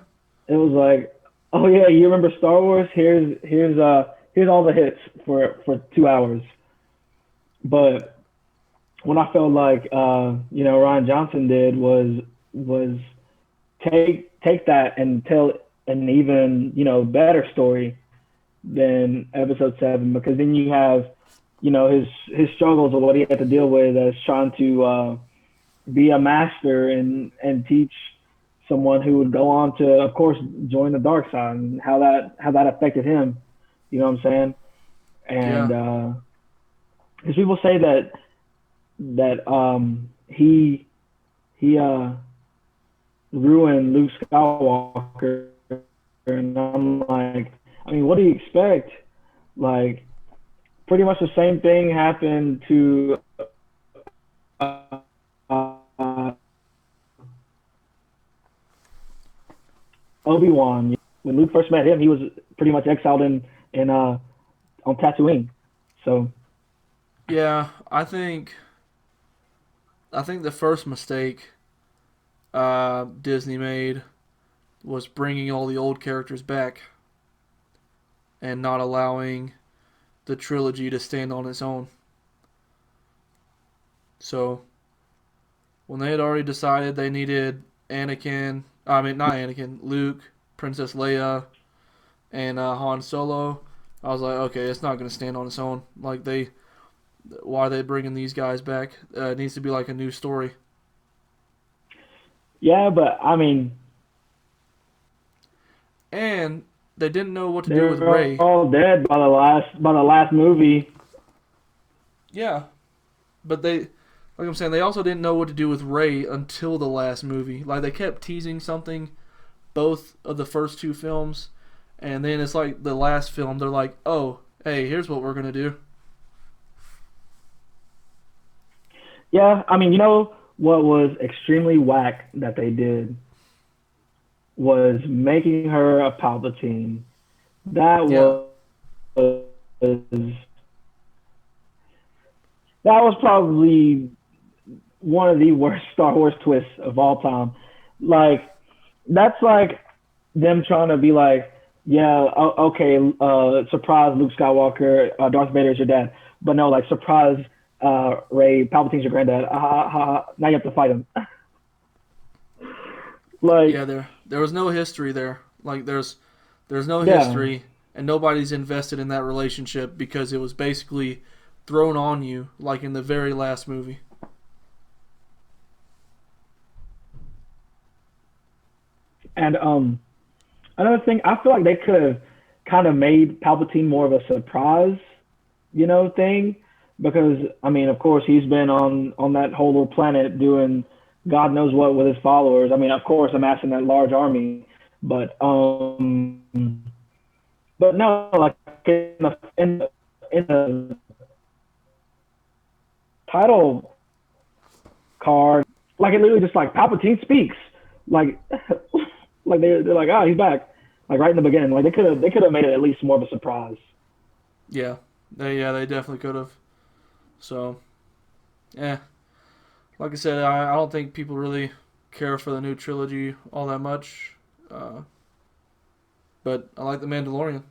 It was like, oh yeah, you remember Star Wars? Here's all the hits for 2 hours. But what I felt like Ryan Johnson did was take that and tell an even better story than episode 7, because then you have his struggles of what he had to deal with as trying to be a master and teach someone who would go on to, of course, join the dark side, and how that affected him. You know what I'm saying? yeah, And because people say that he ruined Luke Skywalker, and I'm like, I mean, what do you expect? Like, pretty much the same thing happened to uh, Obi-Wan. When Luke first met him, he was pretty much exiled in on Tatooine. So yeah. I think the first mistake Disney made was bringing all the old characters back and not allowing the trilogy to stand on its own. So when they had already decided they needed not Anakin, Luke, Princess Leia, and Han Solo, I was like, okay, it's not going to stand on its own. Like why are they bringing these guys back? It needs to be like a new story. yeah, but I mean, And they didn't know what to they do with were Rey. all dead by the last movie. Yeah, but like I'm saying, they also didn't know what to do with Rey until the last movie. Like they kept teasing something, both of the first two films, and then it's like the last film. They're like, "Oh, hey, here's what we're gonna do." Yeah, I mean, what was extremely whack that they did was making her a Palpatine. That Yeah, was that was probably one of the worst Star Wars twists of all time. Like, that's like them trying to be like, Yeah, okay. Surprise, Luke Skywalker, Darth Vader is your dad. But no, like surprise, Ray Palpatine's your granddad. Now you have to fight him. Yeah, Like, there was no history there. Like there's no yeah, history, and nobody's invested in that relationship because it was basically thrown on you, like in the very last movie. and another thing, I feel like they could have kind of made Palpatine more of a surprise, thing, because I mean, of course, he's been on that whole little planet doing God knows what with his followers. I mean, of course, amassing that large army, but but no, like in the title card, like it literally just like Palpatine speaks, like like they're like, oh, he's back, like right in the beginning. Like they could have made it at least more of a surprise. Yeah, they definitely could have. So, yeah, like I said, I don't think people really care for the new trilogy all that much. Uh, but I like the Mandalorian.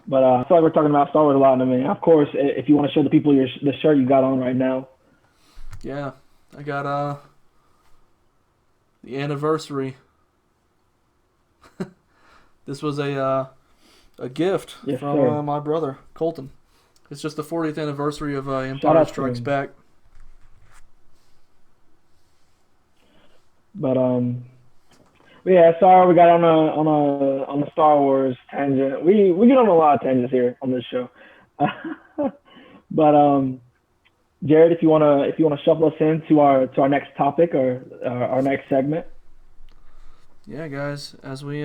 But I feel like we're talking about Star Wars a lot. I mean, of course, if you want to show the people the shirt you got on right now. Yeah, I got the anniversary. This was a gift Yes, from sir. my brother Colton. It's just the 40th anniversary of Shout Empire out to Strikes him. Back. But yeah, sorry we got on a Star Wars tangent. We get on a lot of tangents here on this show. But Jared, if you wanna shuffle us into our next topic or our next segment. Yeah, guys, as we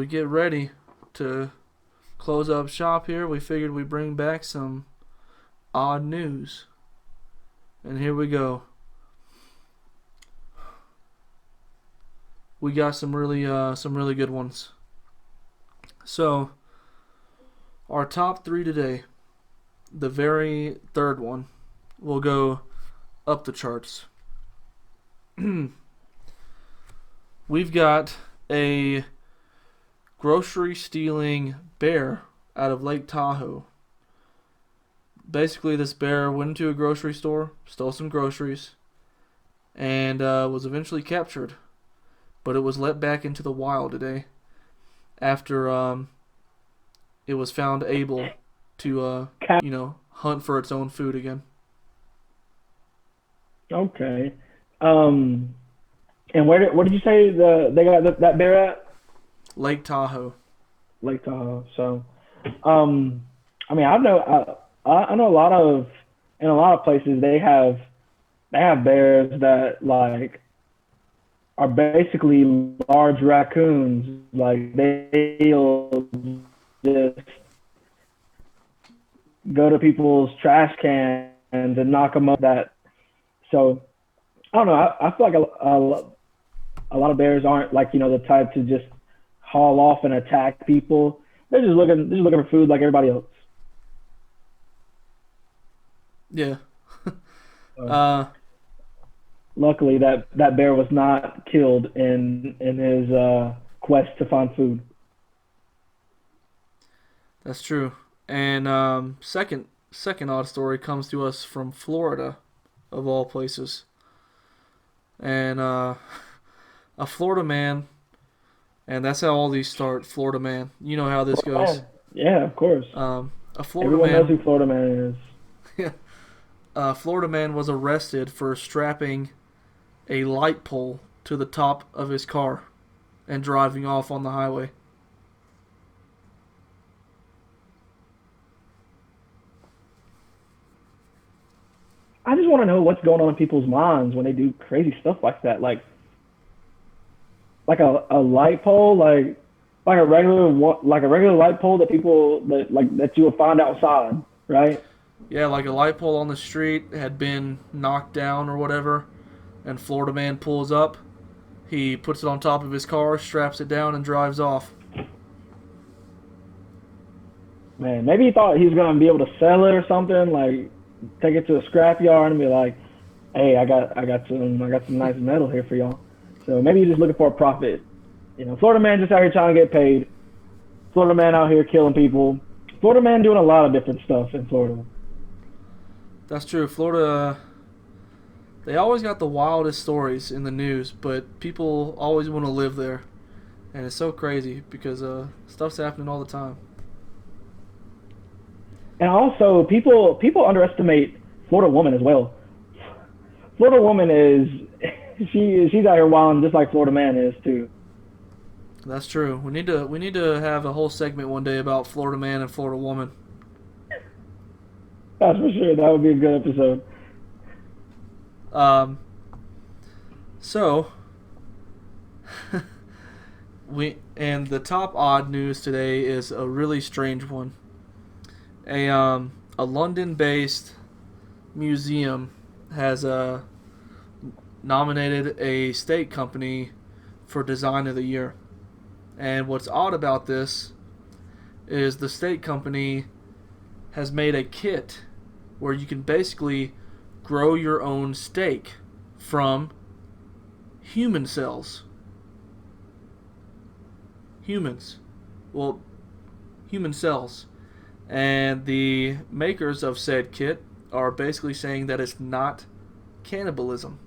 get ready to close up shop here, we figured we'd bring back some odd news. And here we go. We got some really good ones. So, our top 3 today, the very third one, will go up the charts. We've got a grocery stealing bear out of Lake Tahoe. Basically, this bear went into a grocery store, stole some groceries, and was eventually captured. But it was let back into the wild today after it was found able to, hunt for its own food again. Okay. Um, and where did you say they got that bear at? Lake Tahoe. Lake Tahoe. So, um, I mean, I know in a lot of places they have bears that like are basically large raccoons. Like they'll just go to people's trash cans and knock them up. So I don't know. I feel like a lot of bears aren't like the type to just haul off and attack people. They're just looking for food like everybody else. Yeah. So, Uh, luckily, that bear was not killed in his quest to find food. that's true. And second odd story comes to us from Florida, of all places. And a Florida man, and that's how all these start. Florida man. You know how this goes. Man, yeah, of course. A Florida Everyone knows man. who Florida Man A Florida man was arrested for strapping a light pole to the top of his car and driving off on the highway. I just want to know what's going on in people's minds when they do crazy stuff like that. Like a light pole, like a regular light pole that people that you would find outside, right? Yeah, like a light pole on the street had been knocked down or whatever, and Florida man pulls up. He puts it on top of his car, straps it down, and drives off. Man, maybe he thought he was gonna be able to sell it or something, like take it to a scrap yard and be like, "Hey, I got some nice metal here for y'all." So maybe you're just looking for a profit. Florida man just out here trying to get paid. Florida man out here killing people. Florida man doing a lot of different stuff in Florida. That's true. Florida, they always got the wildest stories in the news, but people always want to live there. And it's so crazy because stuff's happening all the time. And also, people underestimate Florida woman as well. Florida woman is she's out here wilding just like Florida man is too. That's true. We need to have a whole segment one day about Florida man and Florida woman. That's for sure. That would be a good episode. So and the top odd news today is a really strange one. A London-based museum has nominated a steak company for Design of the Year. And what's odd about this is the steak company has made a kit where you can basically grow your own steak from human cells. Humans. Well, human cells. And the makers of said kit are basically saying that it's not cannibalism.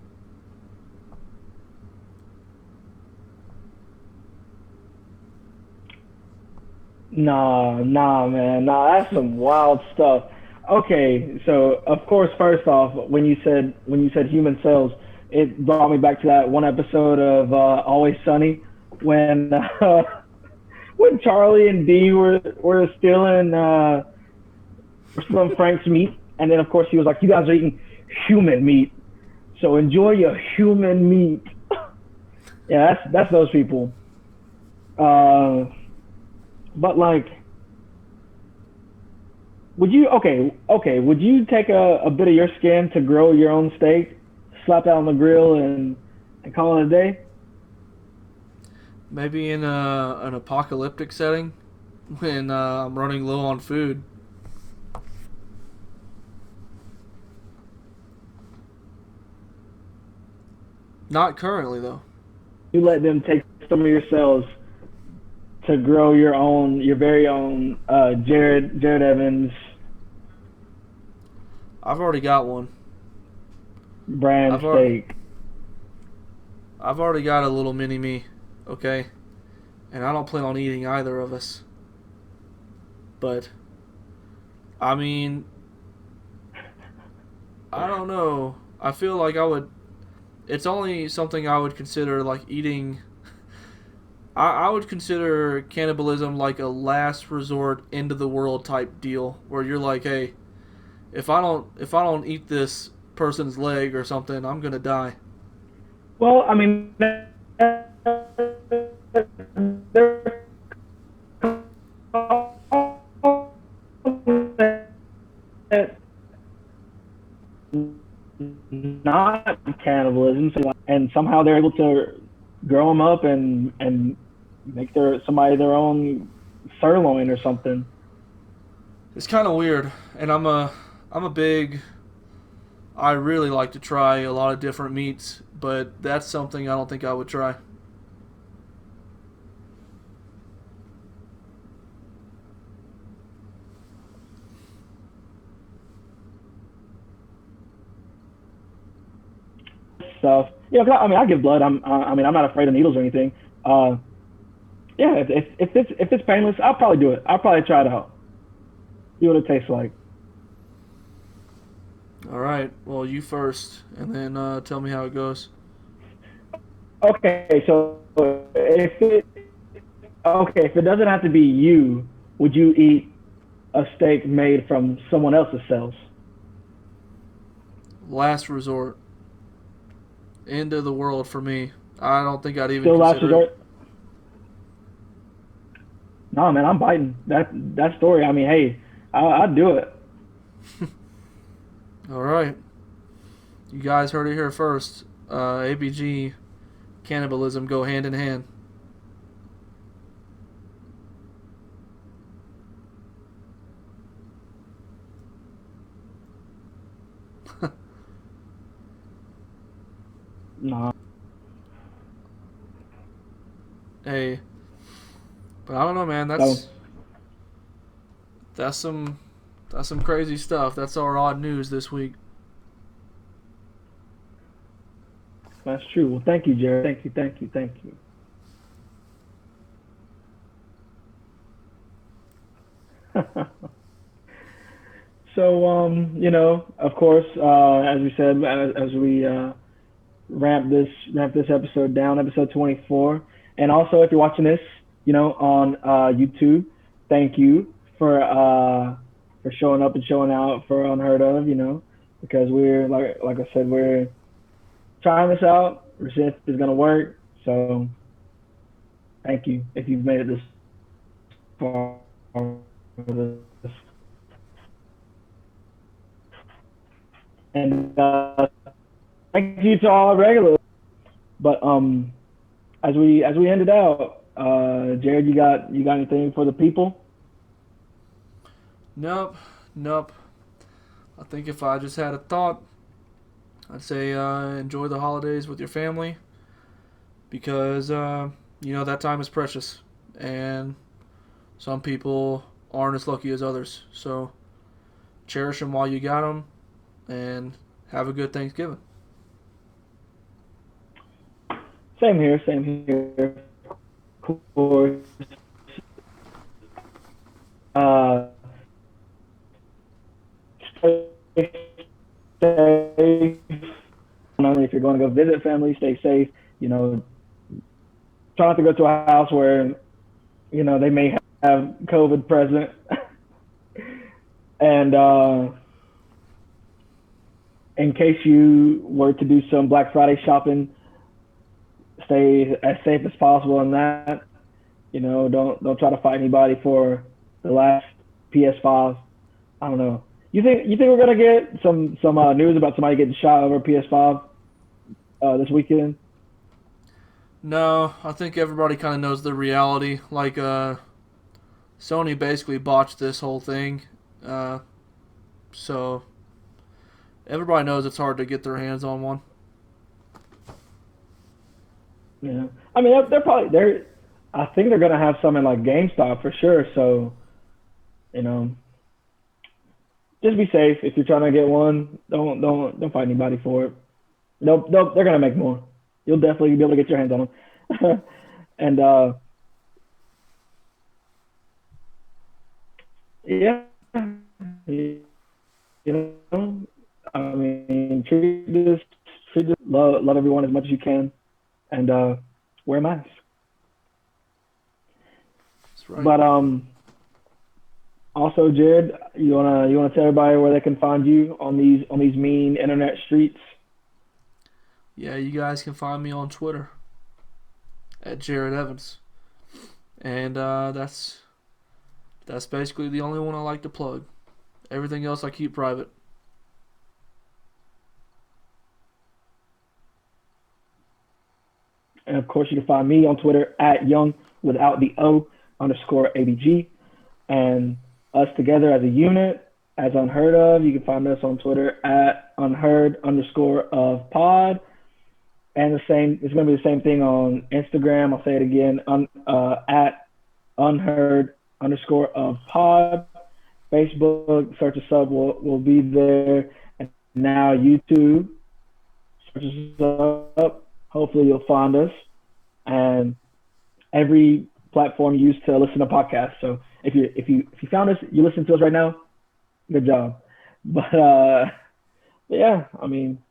Nah, man. Nah, that's some wild stuff. Okay, so of course, first off, when you said human cells, it brought me back to that one episode of Always Sunny when when Charlie and Dee were stealing Frank's meat, and then of course he was like, "You guys are eating human meat, so enjoy your human meat." Yeah, that's those people. But like, would you would you take a bit of your skin to grow your own steak, slap it on the grill, and call it a day? Maybe in an apocalyptic setting when I'm running low on food. Not currently though. You let them take some of your cells to grow your very own Jared Evans I've already got one. brand steak. I've already got a little mini me, okay? And I don't plan on eating either of us. But, I mean, I don't know. I feel like it's only something I would consider like eating. I would consider cannibalism like a last resort, end of the world type deal, where you're like, hey, if I don't eat this person's leg or something, I'm gonna die. Well, I mean, not cannibalism, and somehow they're able to grow them up and make somebody their own sirloin or something. It's kind of weird, and I'm a big. I really like to try a lot of different meats, but that's something I don't think I would try. Stuff. Yeah, I mean, I give blood. I'm not afraid of needles or anything. Yeah, if it's painless, I'll probably do it. I'll probably try it out. See what it tastes like. All right. Well, you first, and then tell me how it goes. Okay, so if it doesn't have to be you, would you eat a steak made from someone else's cells? Last resort. End of the world for me. I don't think I'd even Still last consider resort? No, man, I'm biting. That story. I mean, hey, I'd do it. All right. You guys heard it here first. ABG, cannibalism go hand in hand. No. Hey, but I don't know, man. That's some crazy stuff. That's our odd news this week. That's true. Well, thank you, Jared. Thank you. So, of course, as we said, as we ramp this episode down, episode 24, and also if you're watching this, on YouTube, thank you for showing up and showing out for Unheard of, because we're like I said, we're trying this out. We're seeing if it's gonna work. So, thank you if you've made it this far. And thank you to all our regulars. But as we end it out, Jared, you got anything for the people? Nope. I think if I just had a thought, I'd say enjoy the holidays with your family because that time is precious and some people aren't as lucky as others. So cherish them while you got them and have a good Thanksgiving. Same here. Of course. Stay safe. If you're going to go visit family, stay safe. Try not to go to a house where, they may have COVID present. And in case you were to do some Black Friday shopping, stay as safe as possible in that. Don't try to fight anybody for the last PS5. I don't know. You think we're gonna get some news about somebody getting shot over PS5 this weekend? No, I think everybody kind of knows the reality. Like, Sony basically botched this whole thing, so everybody knows it's hard to get their hands on one. Yeah, I mean they're I think they're gonna have some in like GameStop for sure. So, just be safe if you're trying to get one. Don't fight anybody for it. They're gonna make more. You'll definitely be able to get your hands on them. And yeah, I mean, treat this love everyone as much as you can, and wear a mask. That's right. But also, Jared, you wanna tell everybody where they can find you on these mean internet streets? Yeah, you guys can find me on Twitter at Jared Evans, and that's basically the only one I like to plug. Everything else I keep private. And of course, you can find me on Twitter at Young without the O _ABG, and us together as a unit as Unheard of. You can find us on Twitter at Unheard _of pod. And it's going to be the same thing on Instagram. I'll say it again, at Unheard _of pod. Facebook, search us up, we'll be there. And now YouTube, search us up. Hopefully you'll find us. And every platform used to listen to podcasts. So if you found us, you listen to us right now, good job. But yeah, I mean,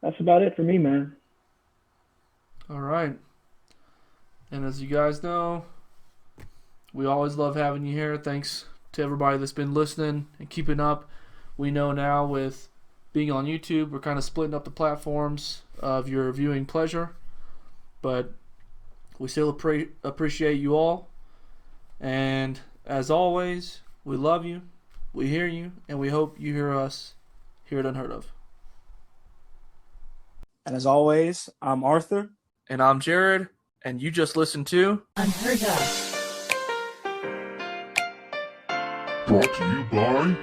that's about it for me, man. All right. And as you guys know, we always love having you here. Thanks to everybody that's been listening and keeping up. We know now with being on YouTube, we're kind of splitting up the platforms of your viewing pleasure. But we still appreciate you all. And as always, we love you, we hear you, and we hope you hear us here at Unheard of. And as always, I'm Arthur. And I'm Jared, and you just listened to Unheard of. Brought to you by